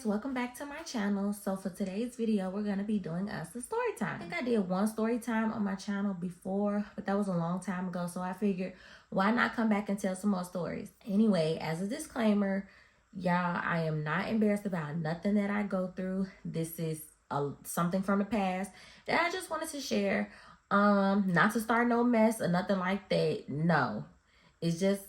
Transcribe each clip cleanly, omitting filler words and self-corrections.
guys, welcome back to my channel. So for today's video, we're going to be doing us a story time. I think I did one story time on my channel before, but that was a long time ago. So I figured, why not come back and tell some more stories? Anyway, as a disclaimer, y'all, I am not embarrassed about nothing that I go through. This is something from the past that I just wanted to share. Not to start no mess or nothing like that. No, it's just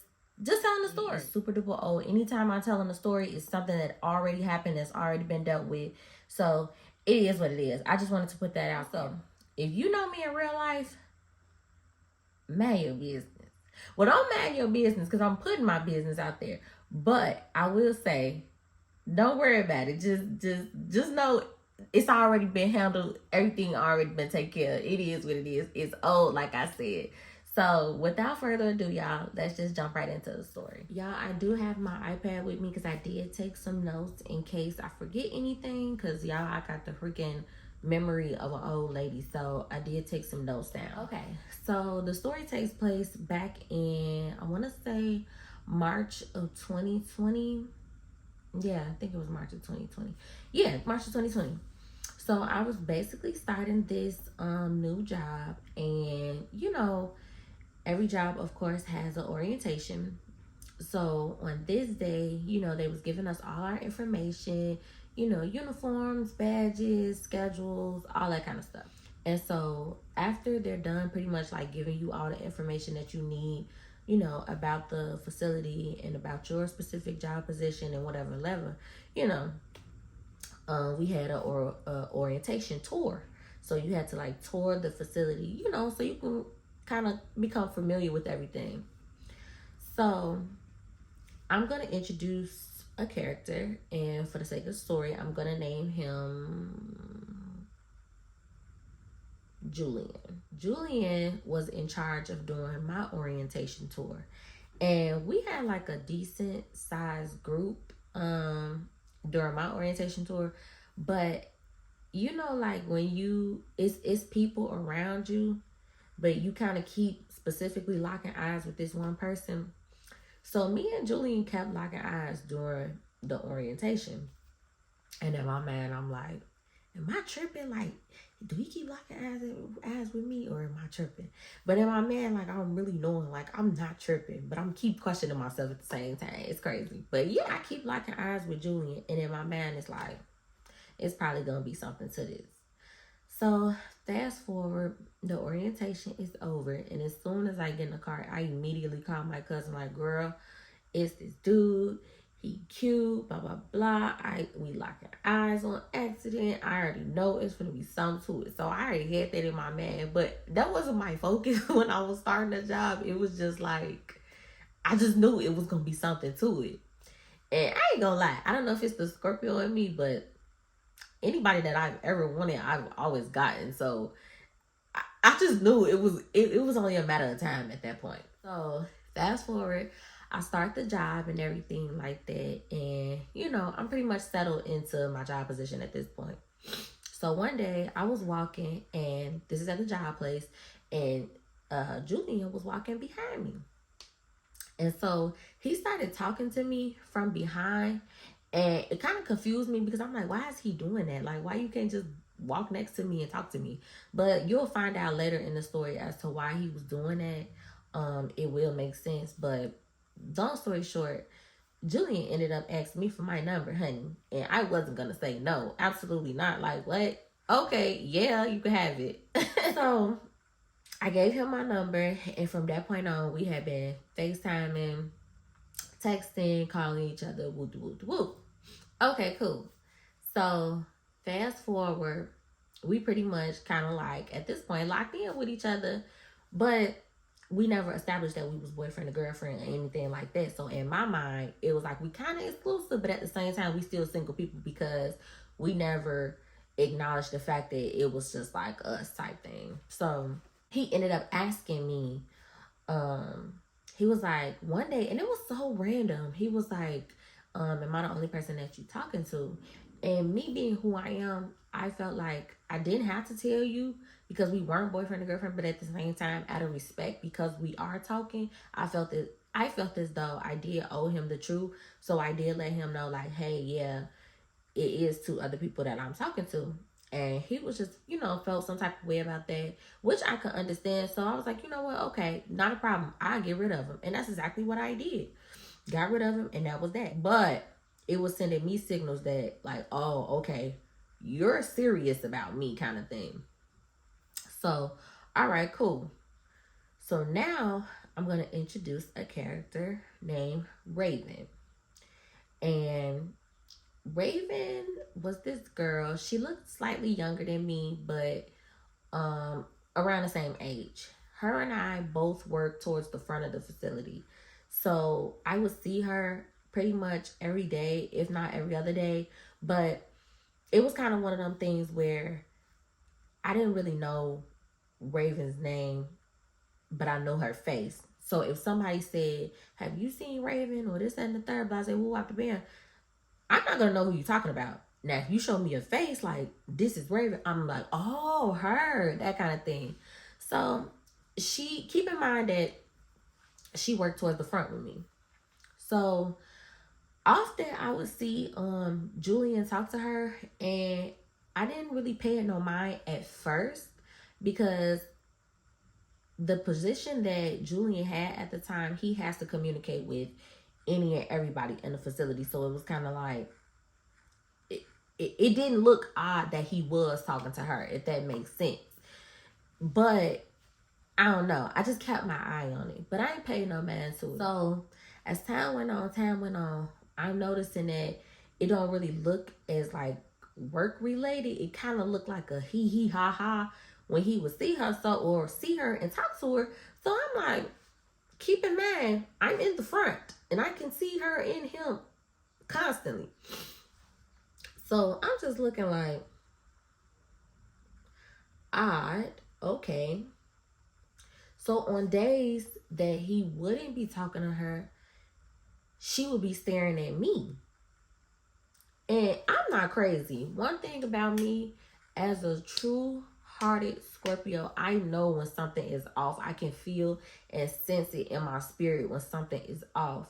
telling the story. It's super duper old. Anytime I'm telling a story, it's something that already happened, that's already been dealt with. So it is what it is. I just wanted to put that out. So if you know me in real life, mind your business. Well, don't mind your business because I'm putting my business out there. But I will say, don't worry about it. Just know it's already been handled. Everything already been taken care of. It is what it is. It's old, like I said. So without further ado, y'all, let's just jump right into the story. Y'all, I do have my iPad with me because I did take some notes in case I forget anything. Because y'all, I got the freaking memory of an old lady. So I did take some notes down. Okay, so the story takes place back in, I want to say, March of 2020. Yeah, I think it was March of 2020. Yeah, March of 2020. So I was basically starting this new job, and you know, every job, of course, has an orientation. So on this day, you know, they was giving us all our information, you know, uniforms, badges, schedules, all that kind of stuff. And so after they're done pretty much like giving you all the information that you need, you know, about the facility and about your specific job position and whatever level, you know, we had a orientation tour. So you had to like tour the facility, you know, so you can kind of become familiar with everything. So I'm going to introduce a character, and for the sake of the story, I'm going to name him Julian. Julian was in charge of doing my orientation tour, and we had like a decent sized group during my orientation tour. But you know, like when it's people around you, but you kind of keep specifically locking eyes with this one person. So me and Julian kept locking eyes during the orientation. And in my mind, I'm like, am I tripping? Like, do he keep locking eyes with me, or am I tripping? But in my mind, like, I'm really knowing, like, I'm not tripping, but I'm keep questioning myself at the same time. It's crazy. But yeah, I keep locking eyes with Julian. And in my mind, it's like, it's probably going to be something to this. So fast forward, the orientation is over, and as soon as I get in the car, I immediately call my cousin, like, girl, it's this dude, he cute, blah blah blah. We locking eyes on accident. I already know it's gonna be something to it. So I already had that in my mind, but that wasn't my focus when I was starting the job. It was just like, I just knew it was gonna be something to it. And I ain't gonna lie, I don't know if it's the Scorpio in me, but anybody that I've ever wanted, I've always gotten. So I just knew it was only a matter of time at that point. So fast forward, I start the job and everything like that. And, you know, I'm pretty much settled into my job position at this point. So one day I was walking, and this is at the job place, and Julian was walking behind me. And so he started talking to me from behind. And it kind of confused me because I'm like, why is he doing that? Like, why you can't just walk next to me and talk to me? But you'll find out later in the story as to why he was doing that. It will make sense. But long story short, Julian ended up asking me for my number, honey. And I wasn't going to say no. Absolutely not. Like, what? Okay, yeah, you can have it. So I gave him my number. And from that point on, we had been FaceTiming, texting, calling each other, woo woo woo. Okay, cool. So fast forward, we pretty much kind of like at this point locked in with each other, but we never established that we was boyfriend and girlfriend or anything like that. So in my mind, it was like we kind of exclusive, but at the same time, we still single people because we never acknowledged the fact that it was just like us type thing. So he ended up asking me, he was like one day, and it was so random. He was like, am I the only person that you talking to? And me being who I am, I felt like I didn't have to tell you because we weren't boyfriend and girlfriend, but at the same time, out of respect, because we are talking, I felt as though I did owe him the truth. So I did let him know, like, hey, yeah, it is to other people that I'm talking to. And he was just, felt some type of way about that, which I could understand. So I was like, you know what? Okay, not a problem. I'll get rid of him. And that's exactly what I did. Got rid of him, and that was that. But it was sending me signals that, like, oh, okay, you're serious about me kind of thing. So, all right, cool. So now I'm going to introduce a character named Raven. And Raven was this girl. She looked slightly younger than me, but around the same age. Her and I both worked towards the front of the facility. So I would see her pretty much every day, if not every other day. But it was kind of one of them things where I didn't really know Raven's name, but I know her face. So if somebody said, have you seen Raven or this, that, and the third, but I said, woo, out the band, I'm not going to know who you're talking about. Now, if you show me a face like, this is Raven, I'm like, oh, her, that kind of thing. So keep in mind that she worked towards the front with me. So often I would see Julian talk to her, and I didn't really pay it no mind at first, because the position that Julian had at the time, he has to communicate with any and everybody in the facility. So it was kind of like, it didn't look odd that he was talking to her, if that makes sense. But I don't know. I just kept my eye on it. But I ain't paid no mind to it. So as time went on, I'm noticing that it don't really look as like work related. It kind of looked like a hee ha ha when he would see her, or see her and talk to her. So I'm like, keep in mind, I'm in the front and I can see her and him constantly. So I'm just looking like, odd, okay. So on days that he wouldn't be talking to her, she would be staring at me. And I'm not crazy. One thing about me, as a true-hearted Scorpio, I know when something is off. I can feel and sense it in my spirit when something is off.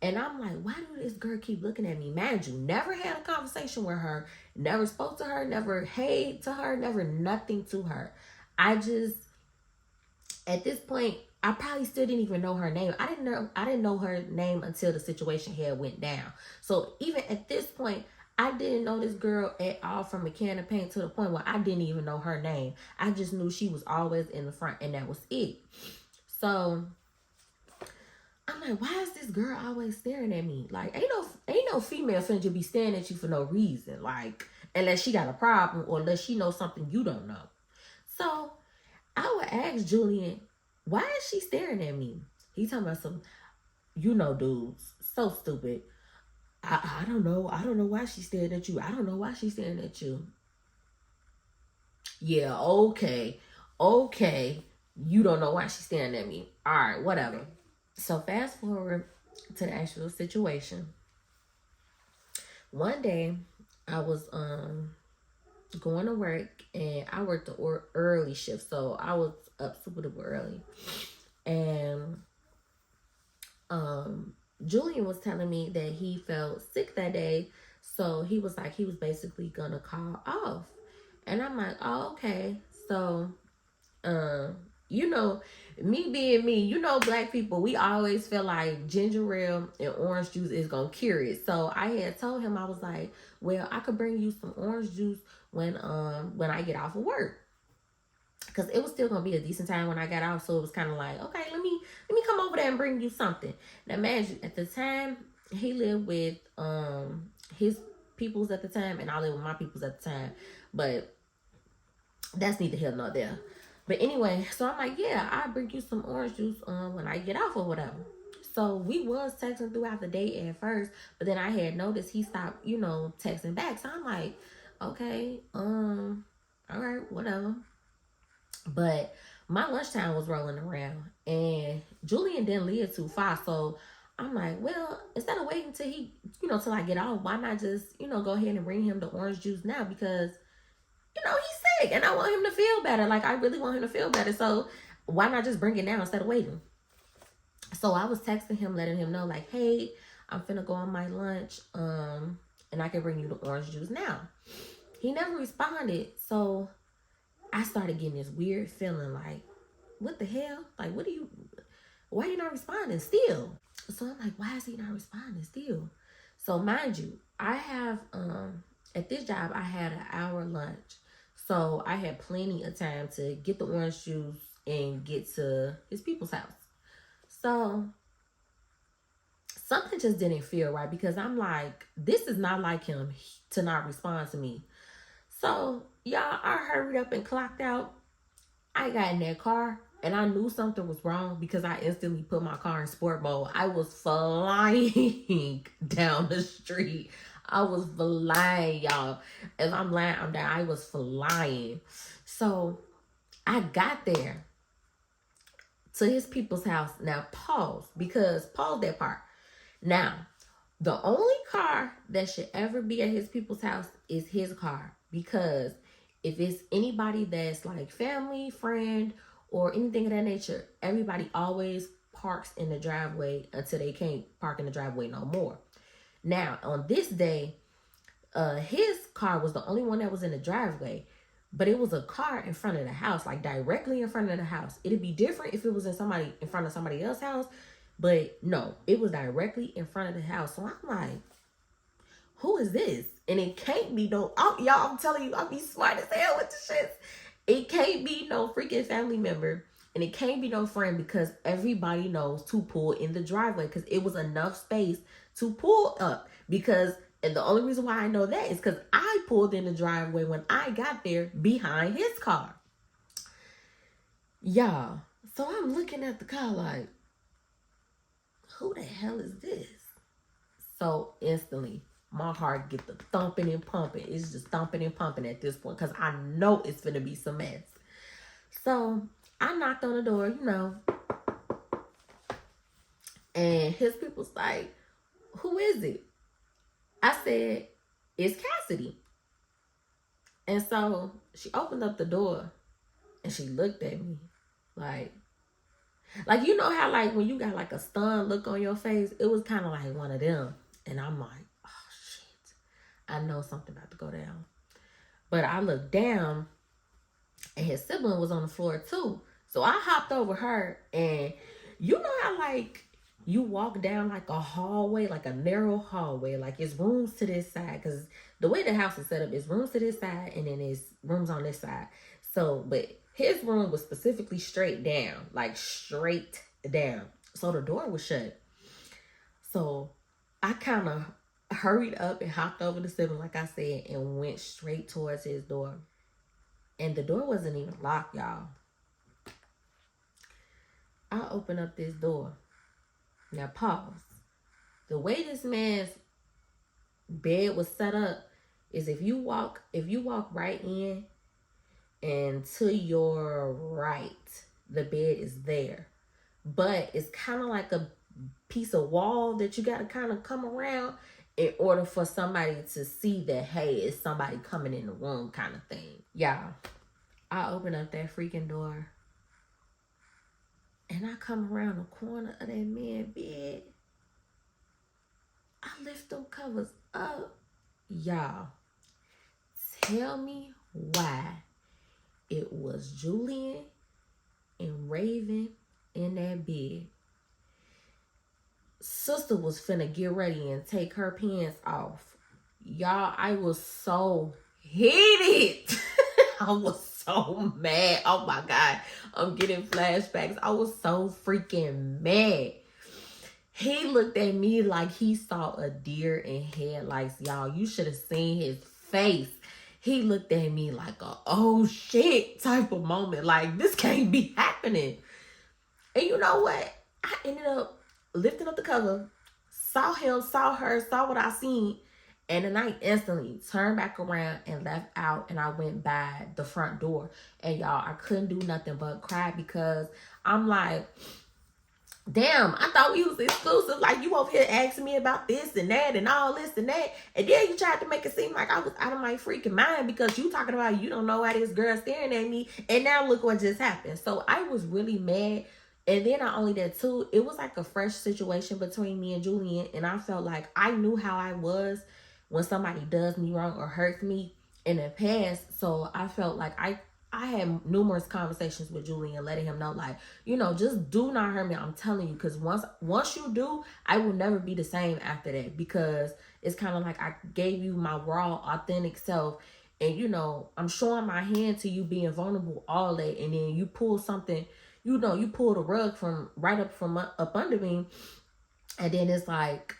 And I'm like, why do this girl keep looking at me? Mind you, never had a conversation with her, never spoke to her, never hey to her, never nothing to her. I just, at this point, I probably still didn't even know her name. I didn't know her name until the situation had went down. So even at this point, I didn't know this girl at all from a can of paint, to the point where I didn't even know her name. I just knew she was always in the front, and that was it. So I'm like, why is this girl always staring at me? Like, ain't no female finna just be staring at you for no reason. Like, unless she got a problem, or unless she knows something you don't know. So I would ask Julian, why is she staring at me? He talking about some, dudes, so stupid. I don't know. I don't know why she's staring at you. I don't know why she's staring at you. Yeah, okay. You don't know why she's staring at me. All right, whatever. So fast forward to the actual situation. One day, I was going to work, and I worked the early shift, so I was up super duper early. And Julian was telling me that he felt sick that day, so he was like, he was basically gonna call off. And I'm like, oh, okay. So me being me, black people, we always feel like ginger ale and orange juice is gonna cure it. So I had told him, I was like, well, I could bring you some orange juice when I get off of work, because it was still gonna be a decent time when I got off. So it was kind of like, okay, let me come over there and bring you something. Now imagine, at the time, he lived with his peoples at the time, and I lived with my peoples at the time, but that's neither here nor there. But anyway, so I'm like, yeah, I'll bring you some orange juice when I get off or whatever. So we was texting throughout the day at first, but then I had noticed he stopped, texting back. So I'm like, okay, all right, whatever. But my lunchtime was rolling around, and Julian didn't live too far. So I'm like, well, instead of waiting till he, till I get off, why not just, go ahead and bring him the orange juice now? Because he's sick and I want him to feel better. Like, I really want him to feel better. So why not just bring it now instead of waiting? So I was texting him, letting him know, like, hey, I'm finna go on my lunch. and I can bring you the orange juice now. He never responded. So I started getting this weird feeling like, what the hell? Like, why are you not responding still? So I'm like, why is he not responding still? So mind you, I have, at this job, I had an hour lunch. So I had plenty of time to get the orange juice and get to his people's house. So something just didn't feel right because I'm like, this is not like him to not respond to me. So y'all, I hurried up and clocked out. I got in that car and I knew something was wrong because I instantly put my car in sport mode. I was flying down the street. I was flying, y'all. As I'm lying, I'm down. I was flying. So I got there to his people's house. Now pause that part. Now, the only car that should ever be at his people's house is his car. Because if it's anybody that's like family, friend, or anything of that nature, everybody always parks in the driveway until they can't park in the driveway no more. Now, on this day, his car was the only one that was in the driveway, but it was a car in front of the house, like directly in front of the house. It'd be different if it was in front of somebody else's house, but no, it was directly in front of the house. So I'm like, who is this? And it can't be y'all, I'm telling you, I'll be smart as hell with the shit. It can't be no freaking family member. And it can't be no friend because everybody knows to pull in the driveway because it was enough space to pull up. And the only reason why I know that is because I pulled in the driveway when I got there behind his car. Y'all, so I'm looking at the car like, who the hell is this? So instantly, my heart get the thumping and pumping. It's just thumping and pumping at this point because I know it's gonna be some mess. So I knocked on the door, and his people's like, who is it? I said, it's Cassidy. And so she opened up the door and she looked at me like you know how like when you got like a stunned look on your face, it was kind of like one of them. And I'm like, oh shit, I know something about to go down. But I looked down and his sibling was on the floor too. So I hopped over her, and you know how like you walk down like a hallway, like a narrow hallway, like it's rooms to this side, because the way the house is set up is rooms to this side and then it's rooms on this side. So, but his room was specifically straight down, like straight down. So the door was shut. So I kind of hurried up and hopped over the sibling, like I said, and went straight towards his door. And the door wasn't even locked, y'all. I opened up this door. Now pause. The way this man's bed was set up is if you walk right in, and to your right, the bed is there. But it's kind of like a piece of wall that you got to kind of come around in order for somebody to see that, hey, it's somebody coming in the room kind of thing. Y'all, I open up that freaking door and I come around the corner of that man's bed. I lift them covers up. Y'all, tell me why it was Julian and Raven in that bed. Sister was finna get ready and take her pants off. Y'all, I was so heated. I was so mad. Oh my God. I'm getting flashbacks. I was so freaking mad. He looked at me like he saw a deer in headlights. Y'all, you should have seen his face. He looked at me like a oh shit type of moment. Like, this can't be happening. And you know what? I ended up lifting up the cover, saw him, saw her, saw what I seen. And then I instantly turned back around and left out, and I went by the front door. And y'all, I couldn't do nothing but cry because I'm like, damn, I thought we was exclusive. Like, you over here asking me about this and that and all this and that. And then you tried to make it seem like I was out of my freaking mind because you talking about you don't know why this girl staring at me. And now look what just happened. So I was really mad. And then not only that too, it was like a fresh situation between me and Julian. And I felt like I knew how I was when somebody does me wrong or hurts me in the past. So I felt like I had numerous conversations with Julian, letting him know, like, just do not hurt me. I'm telling you, because once you do, I will never be the same after that, because it's kind of like I gave you my raw, authentic self, and I'm showing my hand to you, being vulnerable all day, and then you pull something, you pull the rug from up under me, and then it's like,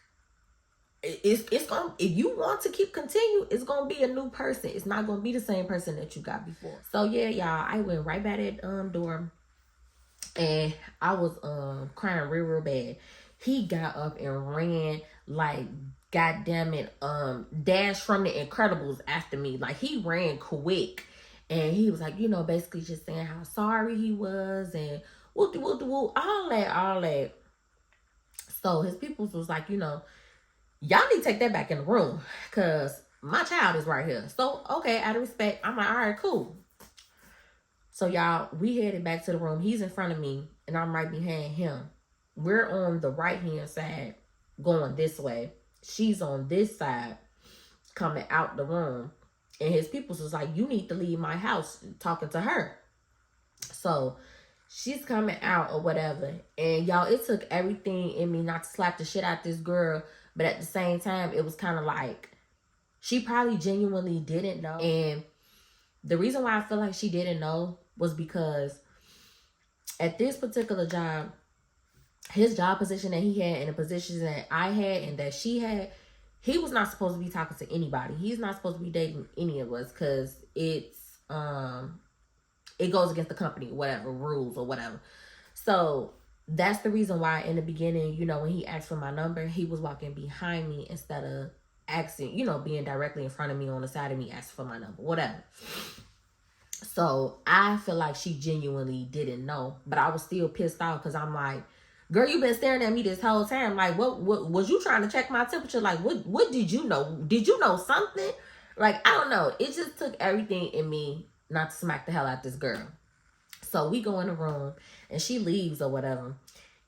it's gonna, if you want to continue, it's gonna be a new person. It's not gonna be the same person that you got before. So yeah, y'all, I went right by that door, and I was crying real bad. He got up and ran like, god damn it, Dash from the Incredibles after me. Like, he ran quick, and he was like, basically just saying how sorry he was, and woo all that. So his people was like, y'all need to take that back in the room, because my child is right here. So, okay, out of respect, I'm like, all right, cool. So, y'all, we headed back to the room. He's in front of me, and I'm right behind him. We're on the right-hand side, going this way. She's on this side, coming out the room. And his people was like, you need to leave my house, talking to her. So, she's coming out or whatever. And, y'all, it took everything in me not to slap the shit out this girl. But at the same time, it was kind of like, she probably genuinely didn't know. And the reason why I feel like she didn't know was because at this particular job, his job position that he had and the positions that I had and that she had, he was not supposed to be talking to anybody. He's not supposed to be dating any of us, because it goes against the company, whatever, rules or whatever. So that's the reason why in the beginning, when he asked for my number, he was walking behind me instead of asking, being directly in front of me on the side of me, asking for my number, whatever. So I feel like she genuinely didn't know, but I was still pissed off, because I'm like, girl, you been staring at me this whole time. Like, what was you trying to check my temperature? Like, what did you know? Did you know something? Like, I don't know. It just took everything in me not to smack the hell out this girl. So we go in the room, and she leaves or whatever.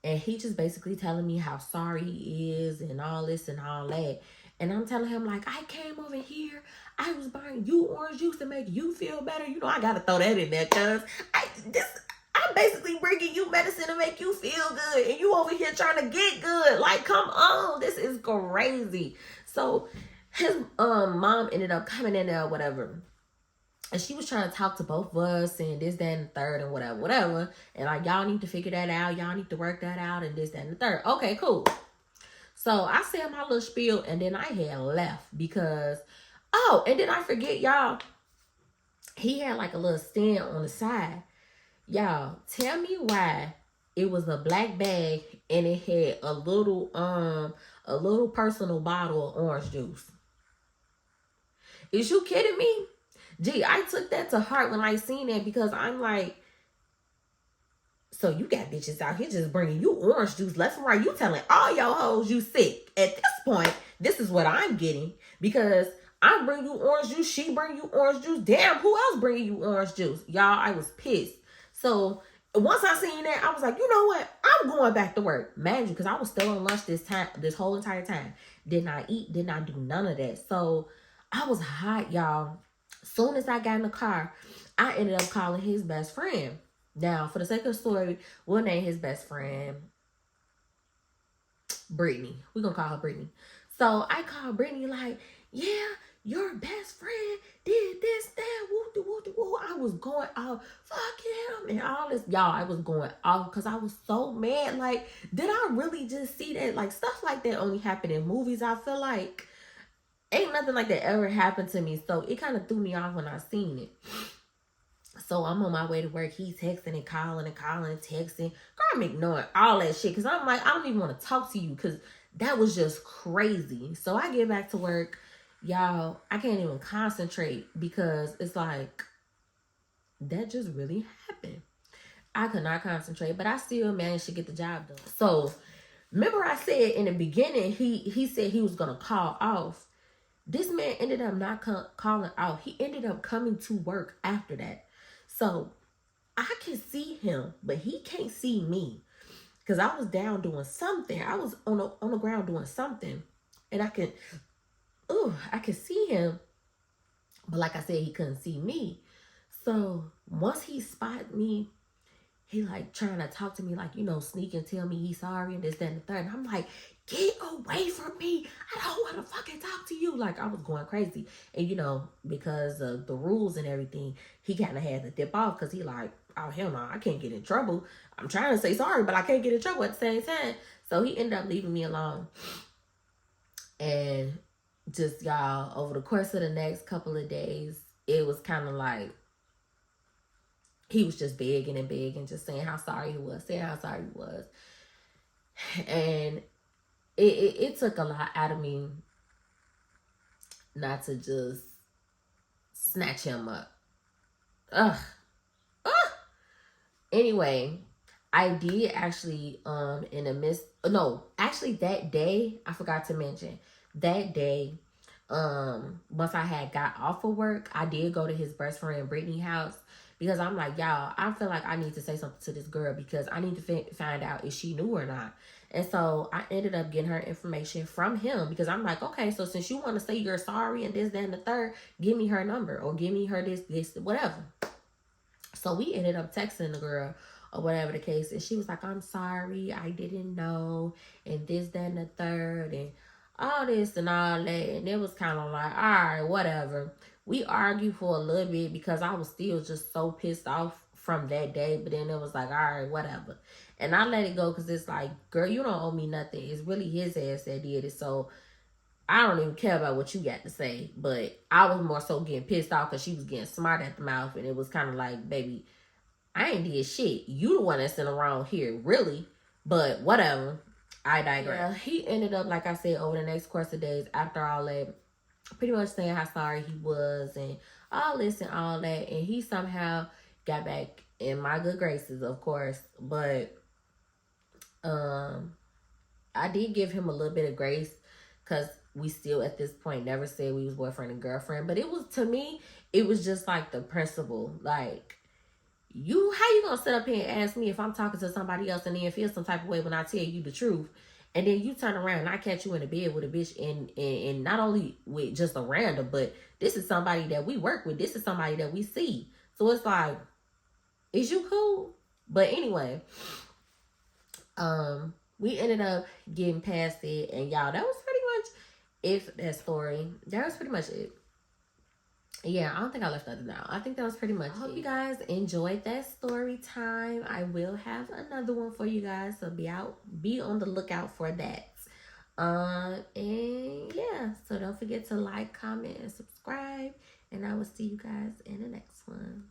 And he just basically telling me how sorry he is and all this and all that. And I'm telling him, like, I came over here. I was buying you orange juice to make you feel better. I got to throw that in there, because I'm basically bringing you medicine to make you feel good. And you over here trying to get good. Like, come on. This is crazy. So his mom ended up coming in there or whatever. And she was trying to talk to both of us and this, that, and the third and whatever. And like, y'all need to figure that out. Y'all need to work that out and this, that, and the third. Okay, cool. So I said my little spiel, and then I had left because, and then I forget, y'all, he had like a little stand on the side. Y'all, tell me why it was a black bag and it had a little personal bottle of orange juice. Is you kidding me? Gee, I took that to heart when I seen that, because I'm like, so you got bitches out here just bringing you orange juice left and right. You telling all your hoes you sick. At this point, this is what I'm getting, because I bring you orange juice, she bring you orange juice. Damn, who else bringing you orange juice? Y'all, I was pissed. So once I seen that, I was like, you know what? I'm going back to work. Mind you, because I was still on lunch this whole entire time. Did not eat, did not do none of that. So I was hot, y'all. Soon as I got in the car, I ended up calling his best friend. Now, for the sake of the story, we'll name his best friend Brittany. We're going to call her Brittany. So I called Brittany like, yeah, your best friend did this, that, woo. I was going off, fuck him, and all this. Y'all, I was going off because I was so mad. Like, did I really just see that? Like, stuff like that only happen in movies, I feel like. Ain't nothing like that ever happened to me. So it kind of threw me off when I seen it. So I'm on my way to work. He's texting and calling and texting. Girl, I'm ignoring all that shit, because I'm like, I don't even want to talk to you, because that was just crazy. So I get back to work. Y'all, I can't even concentrate, because it's like, that just really happened. I could not concentrate, but I still managed to get the job done. So remember I said in the beginning, he said he was going to call off. This man ended up not calling out. He ended up coming to work after that. So I can see him, but he can't see me, because I was down doing something. I was on the ground doing something, and I can ooh, I could see him. But like I said, he couldn't see me. So once he spotted me, he like trying to talk to me, like, you know, sneak and tell me he's sorry and this, that, and the third. And I'm like, get away from me. I don't want to fucking talk to you. Like, I was going crazy. And, you know, because of the rules and everything, he kind of had to dip off because he like, oh, hell no, I can't get in trouble. I'm trying to say sorry, but I can't get in trouble at the same time. So he ended up leaving me alone. And just, y'all, over the course of the next couple of days, it was kind of like, he was just begging and begging, just saying how sorry he was, And it took a lot out of me not to just snatch him up. Ugh. Anyway, I did actually, in the midst, no, actually that day, I forgot to mention, that day, once I had got off of work, I did go to his best friend Brittany's house. Because I'm like, y'all, I feel like I need to say something to this girl because I need to find out if she knew or not. And so I ended up getting her information from him because I'm like, okay, so since you want to say you're sorry and this, that, and the third, give me her number or give me her this, whatever. So we ended up texting the girl or whatever the case. And she was like, I'm sorry, I didn't know. And this, that, and the third. And all this and all that. And it was kind of like, all right, whatever. We argued for a little bit because I was still just so pissed off from that day. But then it was like, all right, whatever. And I let it go because it's like, girl, you don't owe me nothing. It's really his ass that did it. So I don't even care about what you got to say. But I was more so getting pissed off because she was getting smart at the mouth. And it was kind of like, baby, I ain't did shit. You the one that's in the wrong here, really. But whatever. I digress. Yeah, he ended up, like I said, over the next course of days, after all that, pretty much saying how sorry he was and all this and all that. And he somehow got back in my good graces, of course. But I did give him a little bit of grace because we still at this point never said we was boyfriend and girlfriend. But it was, to me, it was just like the principle. Like, how you gonna sit up here and ask me if I'm talking to somebody else and then feel some type of way when I tell you the truth? And then you turn around and I catch you in the bed with a bitch and not only with just a random, but this is somebody that we work with. This is somebody that we see. So it's like, is you cool? But anyway, we ended up getting past it. And y'all, that was pretty much it for that story. That was pretty much it. Yeah, I don't think I left nothing out. I think that was pretty much it. I hope you guys enjoyed that story time. I will have another one for you guys, so be on the lookout for that. And yeah, so don't forget to like, comment, and subscribe. And I will see you guys in the next one.